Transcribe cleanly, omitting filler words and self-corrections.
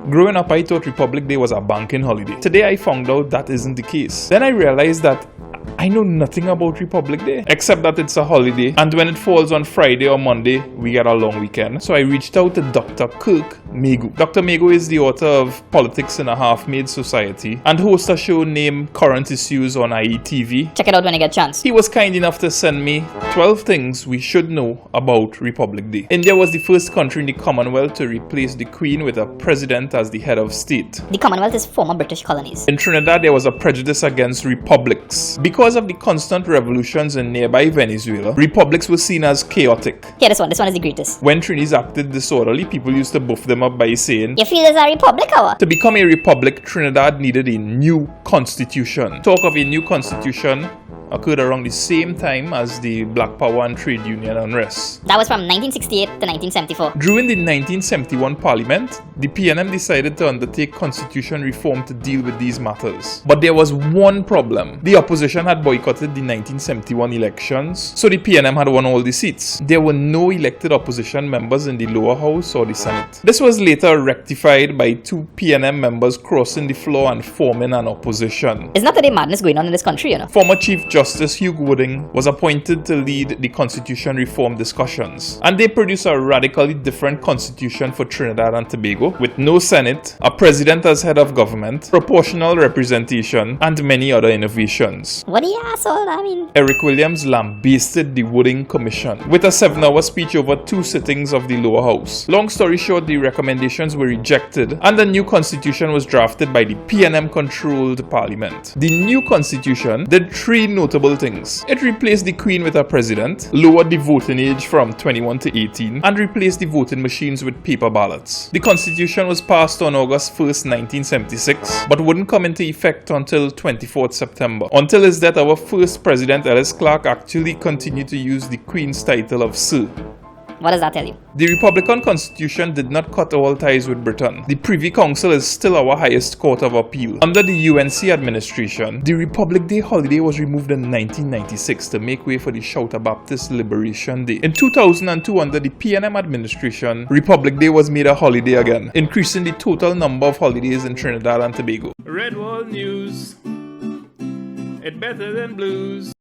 Growing up, I thought Republic Day was a banking holiday. Today, I found out that isn't the case. Then I realized that I know nothing about Republic Day, except that it's a holiday, and when it falls on Friday or Monday, we get a long weekend. So I reached out to Dr. Kirk Megu. Dr. Megu is the author of Politics in a Half-Made Society and hosts a show named Current Issues on IETV. Check it out when you get a chance. He was kind enough to send me 12 things we should know about Republic Day. India was the first country in the Commonwealth to replace the Queen with a president as the head of state. The Commonwealth is former British colonies. In Trinidad, there was a prejudice against republics. Because of the constant revolutions in nearby Venezuela, republics were seen as chaotic. Here, this one is the greatest. When Trinis acted disorderly, people used to buff them up by saying, You feel there's a republic, or? to become a republic, Trinidad needed a new constitution. Talk of a new constitution occurred around the same time as the Black Power and trade union unrest. That was from 1968 to 1974. During the 1971 Parliament, the PNM decided to undertake constitution reform to deal with these matters. But there was one problem. The opposition had boycotted the 1971 elections, so the PNM had won all the seats. There were no elected opposition members in the lower house or the Senate. This was later rectified by two PNM members crossing the floor and forming an opposition. It's not that there's madness going on in this country, you know. Former Chief Justice Hugh Wooding was appointed to lead the constitution reform discussions, and they produced a radically different constitution for Trinidad and Tobago with no Senate, a president as head of government, proportional representation, and many other innovations. What the asshole, I mean? Eric Williams lambasted the Wooding Commission with a 7-hour speech over 2 sittings of the lower house. Long story short, the recommendations were rejected and the new constitution was drafted by the PNM-controlled parliament. The new constitution did 3 notable things. It replaced the Queen with a president, lowered the voting age from 21 to 18, and replaced the voting machines with paper ballots. The constitution was passed on August 1st, 1976, but wouldn't come into effect until 24th September. Until his death, our first president, Ellis Clark, actually continued to use the Queen's title of Sir. What does that tell you? The Republican Constitution did not cut all ties with Britain. The Privy Council is still our highest court of appeal. Under the UNC administration, the Republic Day holiday was removed in 1996 to make way for the Shouta Baptist Liberation Day. In 2002, under the PNM administration, Republic Day was made a holiday again, increasing the total number of holidays in Trinidad and Tobago. Red Wall News. It's better than blues.